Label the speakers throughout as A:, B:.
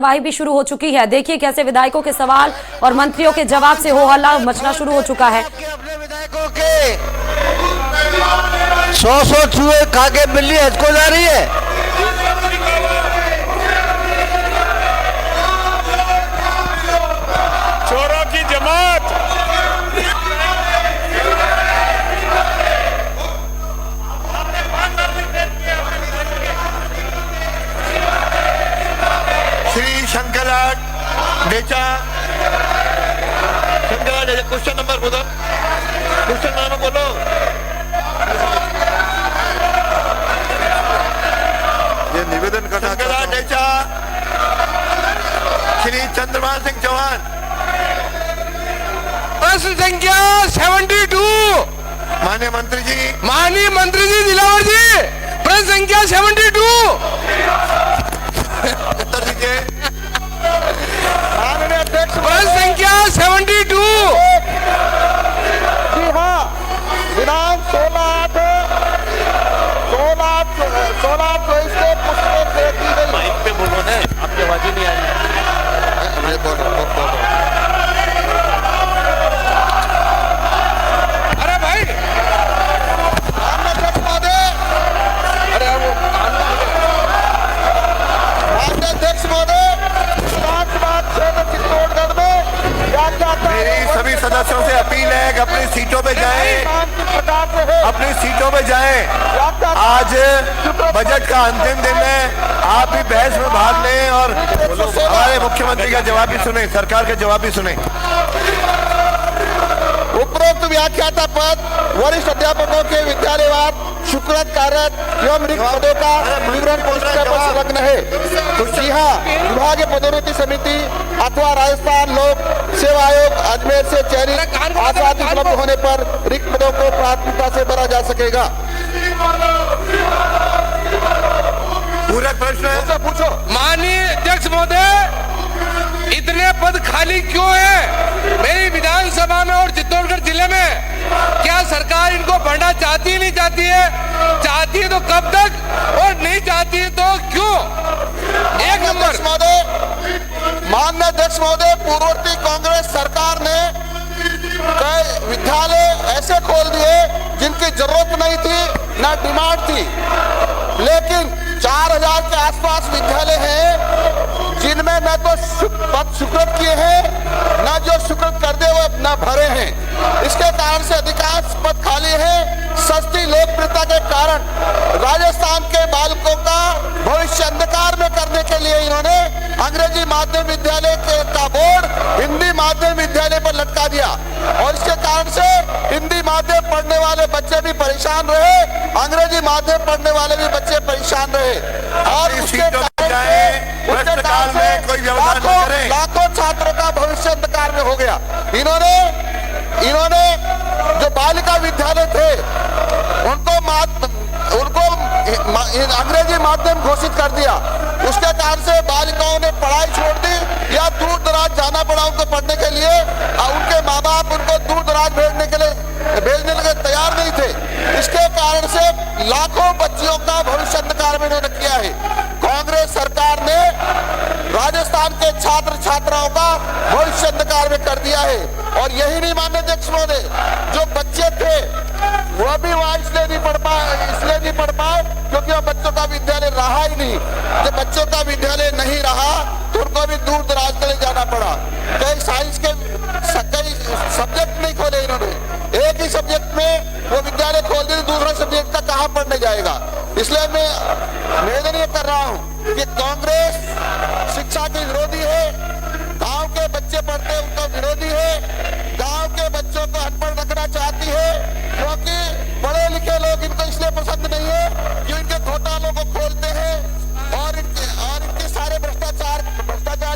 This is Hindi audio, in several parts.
A: कार्यवाही भी शुरू हो चुकी है। देखिए कैसे विधायकों के सवाल और मंत्रियों के जवाब से हो हल्ला मचना शुरू हो चुका है।
B: अपने विधायकों के 100 चूहे खा के बिल्ली हज को जा रही है।
C: चोरों की जमात।
B: श्री शंकरराज डेचा, क्वेश्चन नंबर बोलो, क्वेश्चन नंबर बोलो। ये निवेदन करना शंकरराज डेचा, श्री चंद्रमान सिंह चौहान।
D: प्रश्न संख्या 72।
B: माननीय मंत्री जी
D: दिलावर जी, प्रश्न संख्या 72।
B: उत्तर दीजिए।
D: प्रश्न संख्या 72।
E: जी हाँ, दिनांक 16/8/16/24 को पुस्तक दे दी गई।
B: माइक पे बोलो ना, आपकी आवाज ही नहीं आ रही। बोलो।
D: अरे भाई,
E: अध्यक्ष महोदय, अध्यक्ष महोदय, विधानसभा क्षेत्र चित्तौड़गढ़ में व्याख्याता
B: मेरी सभी सदस्यों से अपील है कि अपनी सीटों पे जाएं, अपनी सीटों पे जाएं। आज बजट का अंतिम दिन है, आप भी बहस में भाग लें और हमारे मुख्यमंत्री का जवाब भी सुने, सरकार का जवाब भी सुने।
E: उपरोक्त व्याख्याता पद वरिष्ठ अध्यापकों के विद्यालयवार शुक्रत कार्यरत एवं रिक्त पदों का विवरण पुस्तिका पर संलग्न है। जी हाँ, विभागीय पदोन्नति समिति अथवा राजस्थान लोक सेवा आयोग अजमेर से चयनित आसाद उपलब्ध होने पर रिक्त पदों को प्राथमिकता से भरा जा सकेगा।
B: पूरा प्रश्न
E: पूछो।
D: माननीय अध्यक्ष महोदय, इतने पद खाली क्यों है मेरी विधानसभा में और चित्तौड़गढ़ जिले में? क्या सरकार इनको भरना चाहती नहीं चाहती है? चाहती है तो कब तक, और नहीं चाहती है तो क्यों? एक नंबर।
E: माननीय अध्यक्ष महोदय, पूर्ववर्ती कांग्रेस सरकार ने कई विद्यालय ऐसे खोल दिए जिनकी जरूरत नहीं थी, ना डिमांड थी, लेकिन 4000 के आसपास विद्यालय हैं जिनमें न तो पद स्वीकृत किए हैं, न जो स्वीकृत कर दे वो न भरे हैं। इसके कारण से अधिकांश पद खाली हैं। सस्ती लोकप्रियता के कारण राजस्थान के बालकों का भविष्य अंधकार में करने के लिए इन्होंने अंग्रेजी माध्यम विद्यालय का बोर्ड हिंदी माध्यम विद्यालय पर लटका दिया, और इसके कारण से हिंदी माध्यम पढ़ने वाले बच्चे भी परेशान रहे, अंग्रेजी माध्यम पढ़ने वाले भी बच्चे परेशान रहे, और उसके कारण से लाखों छात्रों का भविष्य अंधकार में हो गया। इन्होंने जो बालिका विद्यालय थे उनको अंग्रेजी माध्यम घोषित कर दिया। उसके कारण से बालिकाओं ने पढ़ाई छोड़ दी या दूर दराज जाना पड़ा उनको पढ़ने के लिए, और उनके माँ बाप उनको दूर दराज भेजने के लिए तैयार नहीं थे। इसके कारण से लाखों बच्चियों का भविष्य अंधकार में इन्होंने किया है। कांग्रेस सरकार ने राजस्थान के छात्र छात्राओं का भविष्य अंधकार में कर दिया है। और यही नहीं माननीय अध्यक्ष महोदय, जो बच्चे थे वह भी वहां इसलिए नहीं पढ़ पाए क्योंकि वह बच्चों का विद्यालय रहा ही नहीं। जब बच्चों का विद्यालय नहीं रहा तो उनको भी दूर दराज के लिए जाना पड़ा। कई साइंस के कई सब्जेक्ट नहीं खोले इन्होंने, एक ही सब्जेक्ट में वो विद्यालय खोल दिए, दूसरा सब्जेक्ट का कहाँ पढ़ने जाएगा। इसलिए मैं निवेदन ये कर रहा हूँ कि कांग्रेस शिक्षा की विरोधी है, गांव के बच्चे पढ़ते उनका विरोधी है, गांव के बच्चों को अनपढ़ रखना चाहती है, क्योंकि पढ़े लिखे लोग इनको इसलिए पसंद नहीं है कि इनके घोटालों को खोलते हैं और इनके सारे भ्रष्टाचार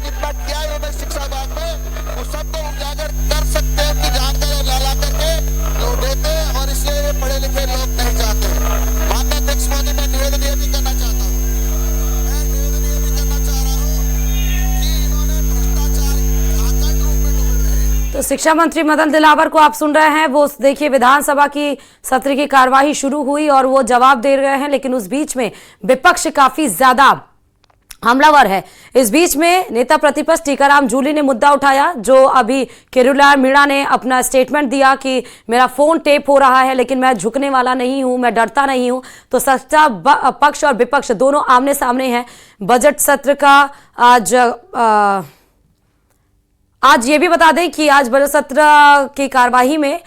E: जितना किया है उन्होंने शिक्षा विभाग में, उस सबको उजागर कर सकते हैं कि जानकारी ला करके लोग देते हैं, और इसलिए ये पढ़े लिखे लोग नहीं चाहते हैं। माननीय अध्यक्ष महोदय, मैं निवेदन ये भी करना चाहता हूँ कि इन्होंने भ्रष्टाचार अखंड रूप में डूबे हैं।
A: तो शिक्षा मंत्री मदन दिलावर को आप सुन रहे हैं। वो देखिए विधानसभा की सत्र की कार्यवाही शुरू हुई और वो जवाब दे रहे हैं, लेकिन उस बीच में विपक्ष काफी ज्यादा हमलावर है। इस बीच में नेता प्रतिपक्ष टीकाराम जूली ने मुद्दा उठाया, जो अभी किरोड़ीलाल मीणा ने अपना स्टेटमेंट दिया कि मेरा फोन टेप हो रहा है लेकिन मैं झुकने वाला नहीं हूं, मैं डरता नहीं हूं। तो सत्ता पक्ष और विपक्ष दोनों आमने सामने हैं। बजट सत्र का आज ये भी बता दें कि आज बजट सत्र की कार्यवाही में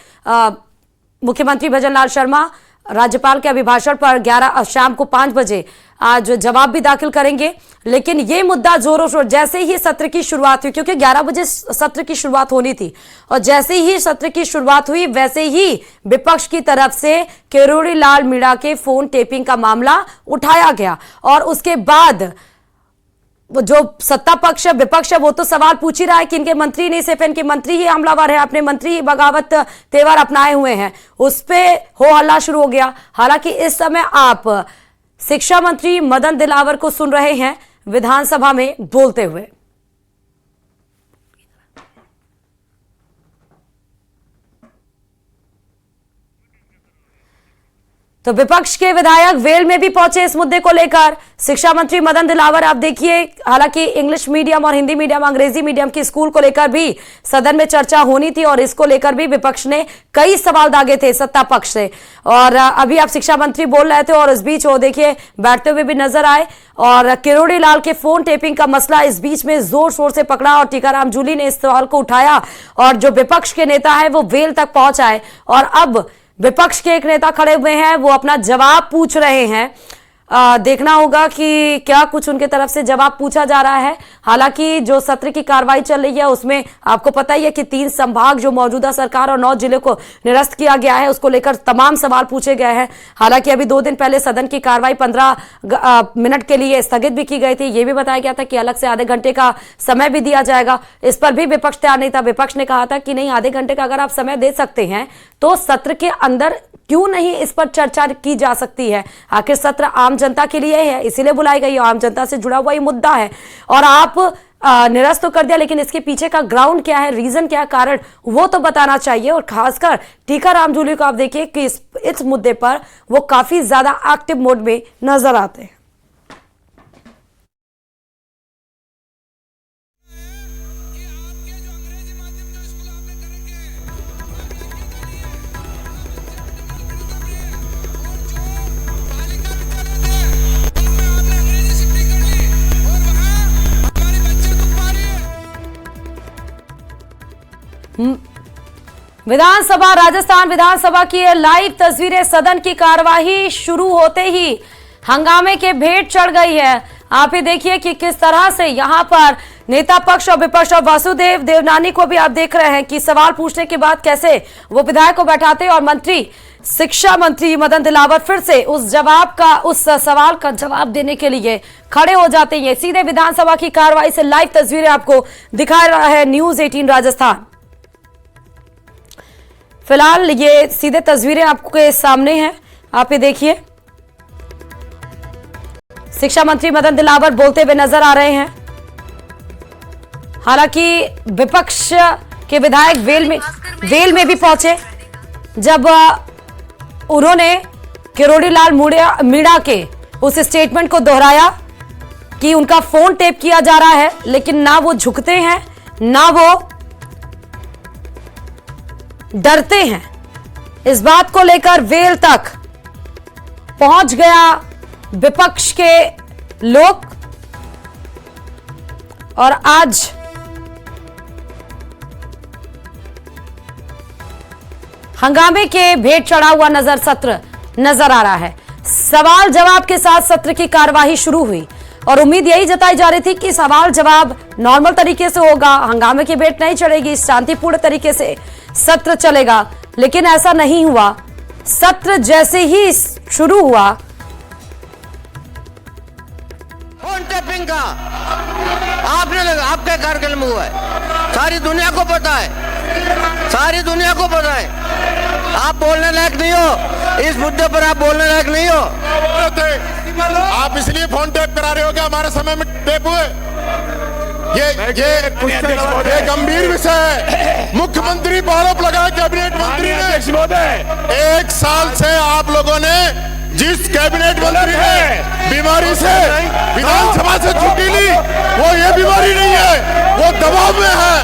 A: मुख्यमंत्री भजनलाल शर्मा राज्यपाल के अभिभाषण पर 11 शाम को 5 बजे आज जवाब भी दाखिल करेंगे। लेकिन ये मुद्दा जोरों शोर जैसे ही सत्र की शुरुआत हुई, क्योंकि 11 बजे सत्र की शुरुआत होनी थी, और जैसे ही सत्र की शुरुआत हुई वैसे ही विपक्ष की तरफ से किरोड़ीलाल मीणा के फोन टेपिंग का मामला उठाया गया। और उसके बाद जो सत्ता पक्ष विपक्ष है वो तो सवाल पूछ ही रहा है कि इनके मंत्री नहीं, सिर्फ इनके मंत्री ही हमलावर है, अपने मंत्री ही बगावत तेवर अपनाए हुए हैं। उस पे हो हल्ला शुरू हो गया। हालांकि इस समय आप शिक्षा मंत्री मदन दिलावर को सुन रहे हैं विधानसभा में बोलते हुए। तो विपक्ष के विधायक वेल में भी पहुंचे इस मुद्दे को लेकर। शिक्षा मंत्री मदन दिलावर, आप देखिए, हालांकि इंग्लिश मीडियम और हिंदी मीडियम, अंग्रेजी मीडियम की स्कूल को लेकर भी सदन में चर्चा होनी थी और इसको लेकर भी विपक्ष ने कई सवाल दागे थे सत्ता पक्ष से। और अभी आप शिक्षा मंत्री बोल रहे थे और इस बीच वो देखिए बैठते हुए भी नजर आए। और किरोड़ीलाल के फोन टेपिंग का मसला इस बीच में जोर शोर से पकड़ा और टीकाराम जूली ने इस सवाल को उठाया और जो विपक्ष के नेता है वो वेल तक पहुंच आए। और अब विपक्ष के एक नेता खड़े हुए हैं, वो अपना जवाब पूछ रहे हैं। देखना होगा कि क्या कुछ उनके तरफ से जवाब पूछा जा रहा है। हालांकि जो सत्र की कार्रवाई चल रही है उसमें आपको पता ही है कि 3 संभाग जो मौजूदा सरकार और 9 जिले को निरस्त किया गया है उसको लेकर तमाम सवाल पूछे गए हैं। हालांकि अभी 2 दिन पहले सदन की कार्रवाई 15 मिनट के लिए स्थगित भी की गई थी। ये भी बताया गया था कि अलग से आधे घंटे का समय भी दिया जाएगा। इस पर भी विपक्ष तैयार नहीं था। विपक्ष ने कहा था कि नहीं, आधे घंटे का अगर आप समय दे सकते हैं तो सत्र के अंदर क्यों नहीं इस पर चर्चा की जा सकती है। आखिर सत्र आम जनता के लिए है, इसीलिए बुलाई गई, आम जनता से जुड़ा हुआ ये मुद्दा है। और आप निरस्त तो कर दिया, लेकिन इसके पीछे का ग्राउंड क्या है, रीजन क्या है, कारण, वो तो बताना चाहिए। और खासकर टीकाराम जूली को आप देखिए कि इस मुद्दे पर वो काफी ज्यादा एक्टिव मोड में नजर आते हैं। विधानसभा, राजस्थान विधानसभा की लाइव तस्वीरें। सदन की कार्यवाही शुरू होते ही हंगामे के भेंट चढ़ गई है। आप ही देखिए कि किस तरह से यहां पर नेता पक्ष और विपक्ष और वासुदेव देवनानी को भी आप देख रहे हैं कि सवाल पूछने के बाद कैसे वो विधायक को बैठाते और मंत्री, शिक्षा मंत्री मदन दिलावर फिर से उस सवाल का जवाब देने के लिए खड़े हो जाते हैं। सीधे विधानसभा की कार्रवाई से लाइव तस्वीरें आपको दिखा रहा है न्यूज 18 राजस्थान। फिलहाल ये सीधे तस्वीरें आपके सामने हैं, आप ये देखिए। शिक्षा मंत्री मदन दिलावर बोलते हुए नजर आ रहे हैं। हालांकि विपक्ष के विधायक वेल में भी पहुंचे जब उन्होंने किरोड़ीलाल मीणा के उस स्टेटमेंट को दोहराया कि उनका फोन टेप किया जा रहा है, लेकिन ना वो झुकते हैं ना वो डरते हैं। इस बात को लेकर वेल तक पहुंच गया विपक्ष के लोग और आज हंगामे के भेंट चढ़ा हुआ सत्र नजर आ रहा है। सवाल जवाब के साथ सत्र की कार्यवाही शुरू हुई और उम्मीद यही जताई जा रही थी कि सवाल जवाब नॉर्मल तरीके से होगा, हंगामे की भेंट नहीं चढ़ेगी, शांतिपूर्ण तरीके से सत्र चलेगा, लेकिन ऐसा नहीं हुआ। सत्र जैसे ही शुरू हुआ,
F: फोन टेपिंग का आपके कार्यक्रम में हुआ है, सारी दुनिया को पता है, सारी दुनिया को पता है। आप बोलने लायक नहीं हो, इस मुद्दे पर आप बोलने लायक नहीं हो।
C: आप इसलिए फोन टेप करा रहे हो कि हमारे समय में टेप हुए। ये गंभीर विषय है। मुख्यमंत्री पर आरोप लगा, कैबिनेट मंत्री ने 1 साल से आप लोगों ने जिस कैबिनेट मंत्री ने बीमारी से विधानसभा से छुट्टी ली, वो ये बीमारी नहीं है, वो दबाव में है।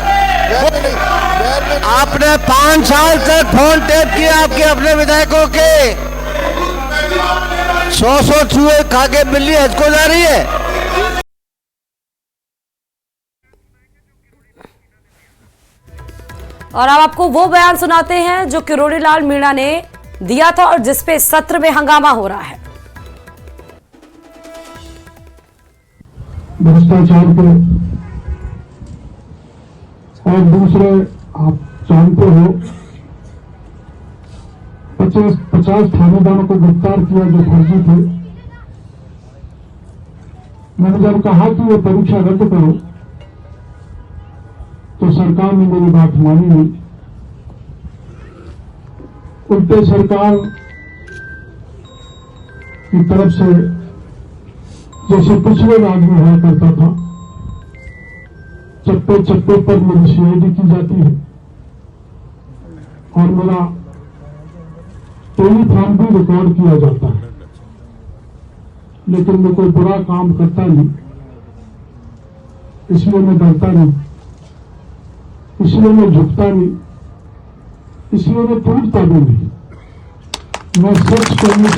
F: आपने 5 साल तक फोन टेप किया आपके अपने विधायकों के। 100 चूहे खा के बिल्ली हज को जा रही है।
A: और अब आपको वो बयान सुनाते हैं जो किरोड़ी लाल मीणा ने दिया था और जिसपे सत्र में हंगामा हो रहा है।
G: भ्रष्टाचार के और दूसरे आप जानते हो 50 थानेदारों को गिरफ्तार किया जो फर्जी थे। मैंने जब कहा कि ये परीक्षा रद्द करो तो सरकार ने मेरी बात मानी नहीं। उल्टे सरकार की तरफ से जैसे पिछले राज में हुआ करता था, चप्पे चप्पे पर मेरी सीआईडी की जाती है और मेरा टेलीफोन भी रिकॉर्ड किया जाता है, लेकिन मैं कोई बुरा काम करता नहीं, इसलिए मैं डरता नहीं, इसलिए मैं झुकता नहीं, इसलिए मैं टूटता भी नहीं। मैं सच कहने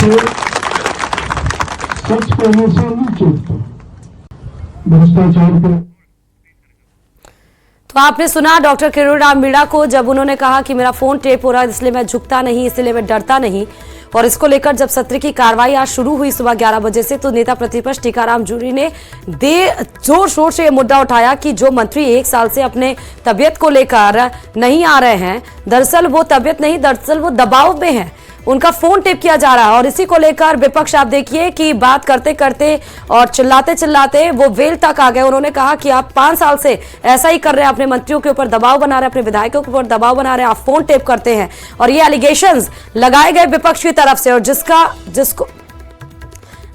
G: से नहीं चूकता। भ्रष्टाचार पे
A: तो आपने सुना डॉक्टर किरोड़ी लाल मीणा को, जब उन्होंने कहा कि मेरा फोन टेप हो रहा है इसलिए मैं झुकता नहीं, इसलिए मैं डरता नहीं। और इसको लेकर जब सत्र की कार्रवाई आज शुरू हुई सुबह 11 बजे से, तो नेता प्रतिपक्ष टीकाराम जूली ने जोर शोर से यह मुद्दा उठाया कि जो मंत्री 1 साल से अपने तबियत को लेकर नहीं आ रहे हैं, दरअसल वो तबियत नहीं, दरअसल वो दबाव में है, उनका फोन टेप किया जा रहा है। और इसी को लेकर विपक्ष आप देखिए कि बात करते करते और चिल्लाते चिल्लाते वो वेल तक आ गए। उन्होंने कहा कि आप 5 साल से ऐसा ही कर रहे हैं, अपने मंत्रियों के ऊपर दबाव बना रहे हैं, अपने विधायकों के ऊपर दबाव बना रहे हैं, आप फोन टेप करते हैं। और ये एलिगेशंस लगाए गए विपक्ष की तरफ से, और जिसको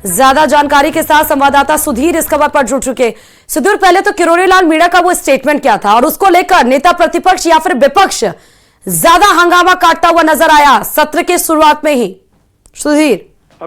A: ज्यादा जानकारी के साथ संवाददाता सुधीर इस खबर पर जुड़ चुके। सुधीर, पहले तो किरोड़ी लाल मीणा का वो स्टेटमेंट क्या था और उसको लेकर नेता प्रतिपक्ष या फिर विपक्ष ज्यादा हंगामा काटता हुआ नजर आया सत्र के शुरुआत में ही? सुधीर।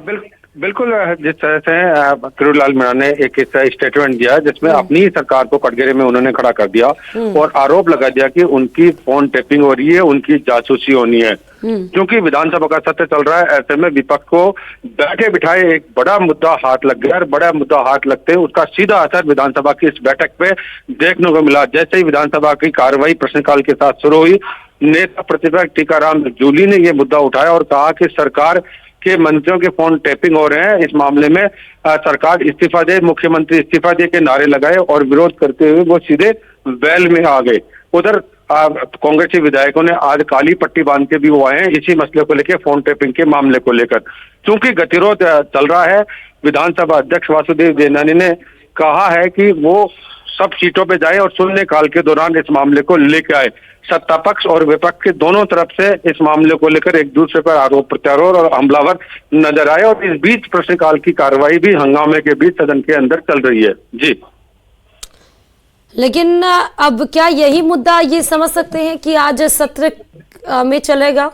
H: बिल्कुल जिस तरह से किरोड़ी लाल मीणा ने एक स्टेटमेंट दिया जिसमें अपनी ही सरकार को कटघरे में उन्होंने खड़ा कर दिया और आरोप लगा दिया कि उनकी फोन टेपिंग हो रही है, उनकी जासूसी होनी है। क्योंकि विधानसभा का सत्र चल रहा है, ऐसे में विपक्ष को बैठे बिठाए एक बड़ा मुद्दा हाथ लग गया और बड़ा मुद्दा हाथ लगते उसका सीधा असर विधानसभा की इस बैठक पे देखने को मिला। जैसे ही विधानसभा की कार्रवाई प्रश्नकाल के साथ शुरू हुई, नेता प्रतिपक्ष टीकाराम जूली ने यह मुद्दा उठाया और कहा कि सरकार के मंत्रियों के फोन टैपिंग हो रहे हैं, इस मामले में सरकार इस्तीफा दे, मुख्यमंत्री इस्तीफा दे के नारे लगाए और विरोध करते हुए वो सीधे वेल में आ गए। उधर कांग्रेसी विधायकों ने आज काली पट्टी बांध के भी वो आए हैं इसी मसले को लेकर, फोन टैपिंग के मामले को लेकर। क्योंकि गतिरोध चल रहा है, विधानसभा अध्यक्ष वासुदेव देवनानी ने कहा है कि वो सब सीटों पे जाए और शून्य काल के दौरान इस मामले को लेकर आए। सत्ता पक्ष और विपक्ष के दोनों तरफ से इस मामले को लेकर एक दूसरे पर आरोप प्रत्यारोप और हमलावर नजर आए और इस बीच प्रश्नकाल की कार्रवाई भी हंगामे के बीच सदन के अंदर चल रही है। जी,
A: लेकिन अब क्या यही मुद्दा ये समझ सकते हैं कि आज सत्र में चलेगा?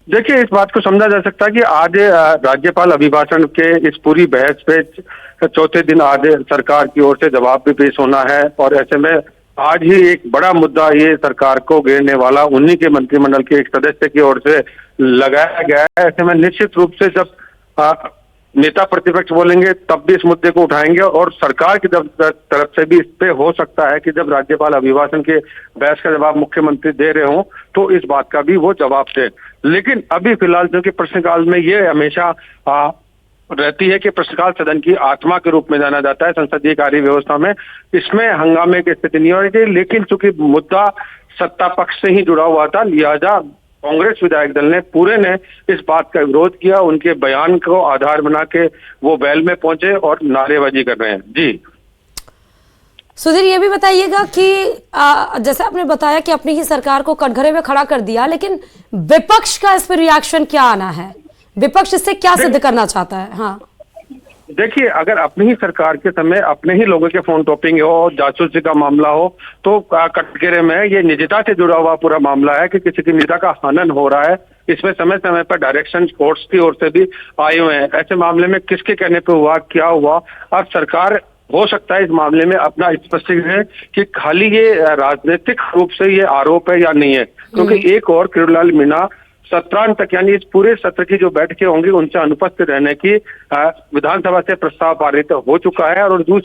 H: देखिए, इस बात को समझा जा सकता है कि आज राज्यपाल अभिभाषण के इस पूरी बहस पे चौथे दिन आज सरकार की ओर से जवाब भी पेश होना है और ऐसे में आज ही एक बड़ा मुद्दा ये सरकार को घेरने वाला उन्हीं के मंत्रिमंडल के एक सदस्य की ओर से लगाया गया है। ऐसे में निश्चित रूप से जब नेता प्रतिपक्ष बोलेंगे तब भी इस मुद्दे को उठाएंगे और सरकार की तरफ से भी इस पे हो सकता है कि जब राज्यपाल अभिभाषण के बहस का जवाब मुख्यमंत्री दे रहे हों तो इस बात का भी वो जवाब दे। लेकिन अभी फिलहाल जो कि प्रश्नकाल में ये हमेशा रहती है कि प्रश्नकाल सदन की आत्मा के रूप में जाना जाता है संसदीय कार्य व्यवस्था में, इसमें हंगामे की स्थिति नहीं हो रही। लेकिन चूंकि मुद्दा सत्ता पक्ष से ही जुड़ा हुआ था, लिहाजा कांग्रेस विधायक दल ने पूरे ने इस बात का विरोध किया। उनके बयान को आधार बना के वो वेल में पहुंचे और नारेबाजी कर रहे हैं। जी
A: सुधीर, ये भी बताइएगा कि जैसे आपने बताया कि अपनी ही सरकार को कटघरे में खड़ा कर दिया, लेकिन विपक्ष का इस पर रिएक्शन क्या आना है? विपक्ष इससे क्या सिद्ध करना चाहता है? हाँ,
H: देखिए, अगर अपनी ही सरकार के समय अपने ही लोगों के फोन टॉपिंग हो, जासूसी का मामला हो, तो कटघरे में ये निजता से जुड़ा हुआ पूरा मामला है कि किसी की निजता का हनन हो रहा है। इसमें समय समय पर डायरेक्शन कोर्ट्स की ओर से भी आए हुए हैं। ऐसे मामले में किसके कहने पे हुआ, क्या हुआ, अब सरकार हो सकता है इस मामले में अपना स्पष्टीकरण है कि खाली ये राजनीतिक रूप से ये आरोप है या नहीं है, क्योंकि एक और किरोड़ीलाल मीणा सत्रांत तक यानी इस पूरे सत्र की जो बैठकें होंगी उनसे अनुपस्थित रहने की विधानसभा से प्रस्ताव पारित हो चुका है। और दूसरी